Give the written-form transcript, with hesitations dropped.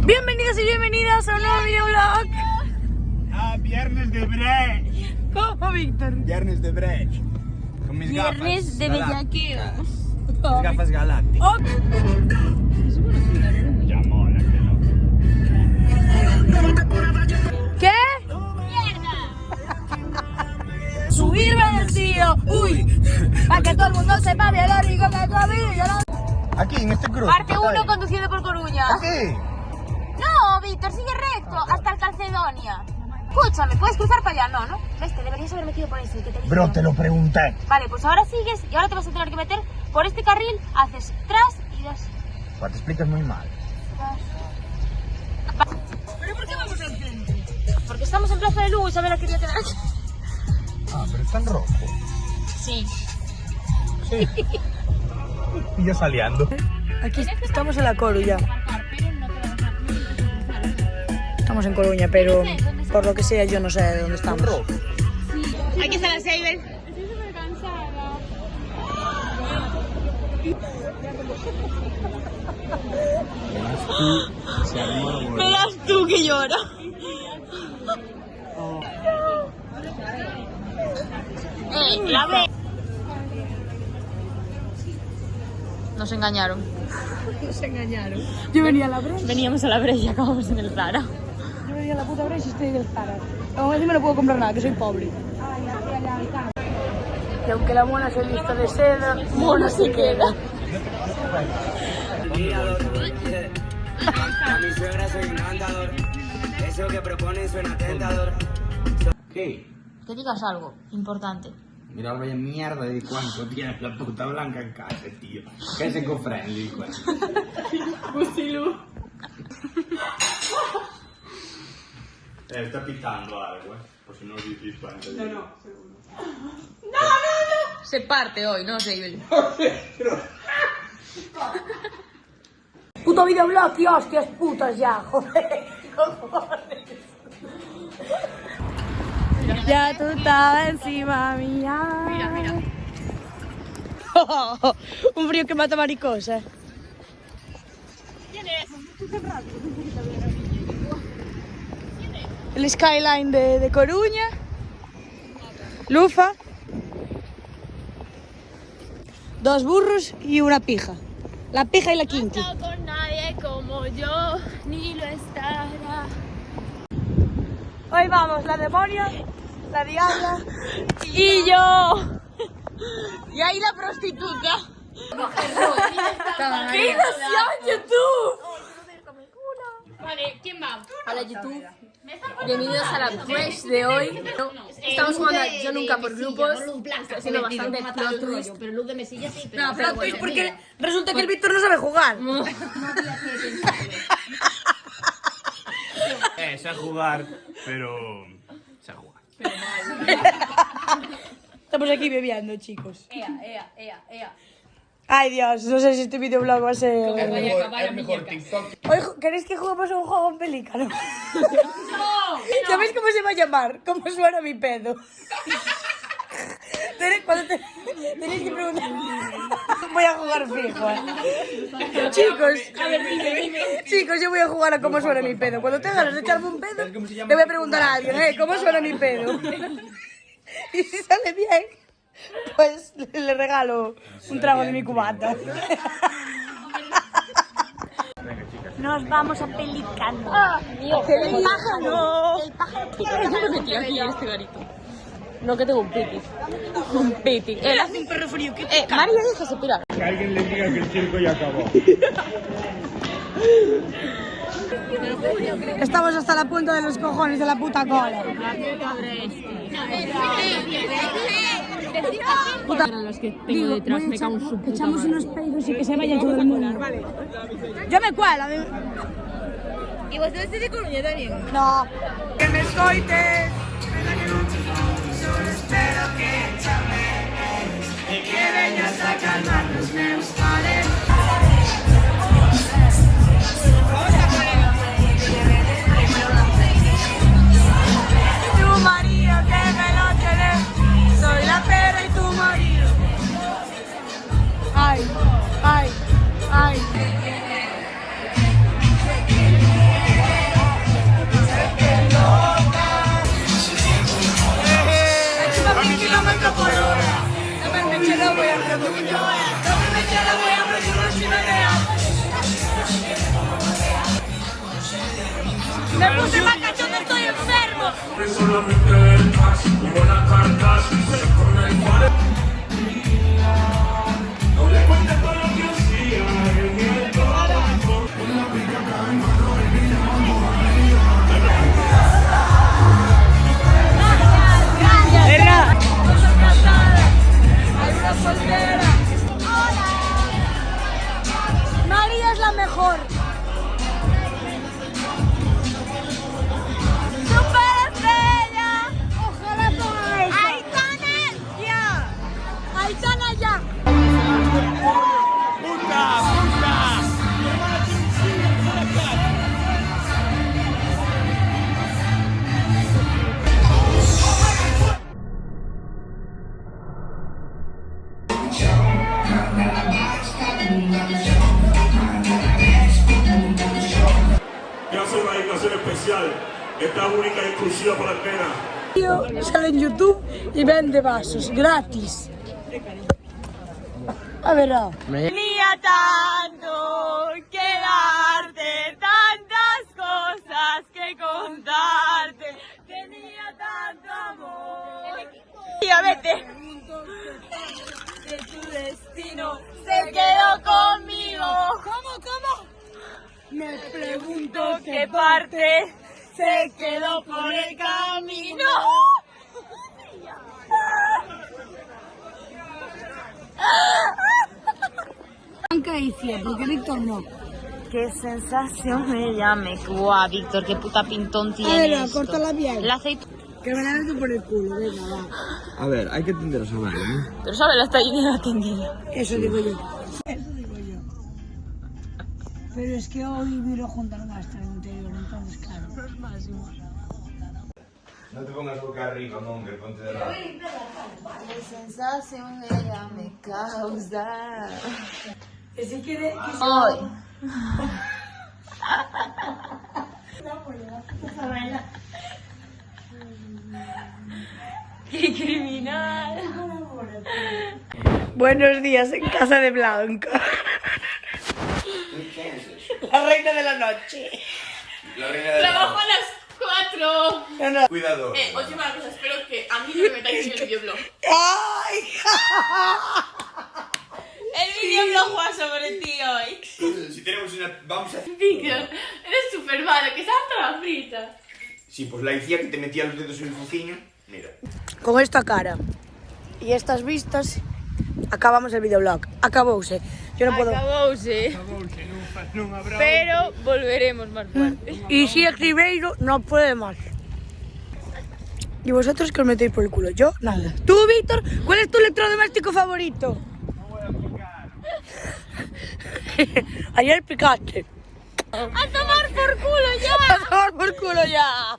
Bienvenidos y bienvenidas a un nuevo videoblog. Viernes de brech. ¿Cómo, Víctor? Viernes de brech. Con mis Viernes de bellaqueo. Mis gafas galácticas. Oh. Ya mola que no. ¿Qué? Subirme del tío. Uy. Para que todo el mundo sepa bien lo rico que es la vida. Aquí, en este cruce. Parte 1 conducido por Coruña. Aquí. No, Víctor, sigue recto hasta el Calcedonia. Escúchame, puedes cruzar para allá, no. Este, deberías haber metido por ese que te dije. Bro, te lo pregunté. Vale, pues ahora sigues y ahora te vas a tener que meter por este carril, haces tras y das. Pues te explicas muy mal. ¿Pero por qué vamos al frente? Porque estamos en Plaza de Lugo y Isabela quería quedar aquí. Ah, pero está en rojo. Sí. Sí. Y yo saliendo. Aquí estamos en la Coruña. Estamos en Coruña, pero por lo que sea yo no sé de dónde estamos. Aquí está la Seibel. Estoy súper cansada. Verás tú que llora. La ve. Nos engañaron. Nos engañaron. Yo venía a la Brecha. Veníamos a la Brecha y acabamos en el Zara. Yo venía a la puta Brecha y estoy del Zara. Aún así me no puedo comprar nada, que soy pobre. Y aunque la mona se vista de seda, mona se queda. A mi suegra soy encantador. Eso que proponen suena tentador. ¿Qué? Que digas algo importante. Mira, vaya mierda de cuánto tienes la puta blanca en casa, tío. Que es eco-friendly, pues. Pusilu. Está pitando algo, por si no os dices cuenta. No, seguro. Se parte hoy, no sé. Puto videoblog y hostias putas ya, joder. Ya tú estabas encima mía. Mira. Un frío que mata maricosa. ¿Quién es? El skyline de Coruña. Lufa. 2 burros y una pija. La pija y la quinta. No he estado con nadie como yo, ni lo estará. Hoy vamos, la demonia, la diabla Y yo. y ahí la prostituta. ¡Qué ilusión, YouTube! Vale, ¿quién va? Hola YouTube, bienvenidos a la Fresh de hoy. Estamos jugando a Yo Nunca por grupos. Está siendo bastante plot twist. Pero luz de mesilla sí, pero... No, pero es porque resulta que el Víctor no sabe jugar. Sé jugar, pero... sé jugar. Estamos aquí bebiendo, chicos. Ea. Ay, Dios, no sé si este videoblog va a ser... Vaya mejor TikTok. Hoy, ¿queréis que juguemos a un juego en pelícano? ¿Sabéis cómo se va a llamar? ¿Cómo suena mi pedo? Tenéis que preguntar. Voy a jugar fijo, Chicos, yo voy a jugar a cómo suena mi pedo. Cuando tenga ganas de echarme un pedo, le voy a preguntar a alguien, ¿cómo suena mi pedo? Y si sale bien, pues le regalo un trago de mi cubata. Nos vamos a Pelicano. ¡El pájaro! Yo me metí aquí en este garito. No, que tengo un piti. Un piti. Hace un perro frío. María, déjase pirar. Que alguien le diga que el circo ya acabó. Estamos hasta la punta de los cojones de la puta cola. Para los que tengo detrás, me cago en su puta Echamos madre. unos peidos y que se vaya todo el mundo. Yo me cuelo. ¿Y vosotros de Coruña también? No. Que me escoites. Que veñas a calmar los meus males. Tu marido que me lo tiene. Soy la pera y tu marido. Ay. Me puse más cachondo, estoy enfermo. María es la mejor. ¡Superestrella! Ojalá toda esa. ¡Aitana ya! ¡Aitana ya! Que hace una dedicación especial, esta única y exclusiva para Altena. Sale en YouTube y vende vasos gratis. A ver, Tenía tanto que darte, tantas cosas que contarte. Tenía tanto amor. Tía, vete. De tu destino se quedó conmigo. ¿Cómo? Me pregunto qué parte se quedó por el camino. Blanca y Cia, porque Víctor no. Qué sensación me llame. Guau, Víctor, qué puta pintón tiene esto. Córtala bien. El aceite. Que me la meto por el culo, venga, va. A ver, hay que entender a Samuel, ¿no? Pero sabe la está llena atendida. Eso digo yo. Pero es que hoy me lo juntaron hasta el interior, entonces claro. No te pongas boca arriba, Monger, ponte de lado. Qué sensación ella me causa. Que si quiere... Hoy. ¡Qué criminal! Buenos días en casa de Blanca. La reina de la noche. La reina de Trabajo a las 4. No, no. Cuidado. Os digo una cosa, espero que a mí no me metáis en el videoblog. ¡Ay! El videoblog va sobre ti hoy. Si tenemos una... Vamos a... Víctor, eres súper malo, que estás toda frita. Sí, pues la decía que te metía los dedos en el fociño. Mira. Con esta cara y estas vistas acabamos el videoblog. Acabouse. Yo no puedo. Acabouse. Pero volveremos más fuerte. Y si el Ribeiro no puede más. Y vosotros que os metéis por el culo. Yo, nada. Tú, Víctor, ¿cuál es tu electrodoméstico favorito? No voy a picar. Ayer picaste. ¡A tomar por culo ya! A tomar por culo ya.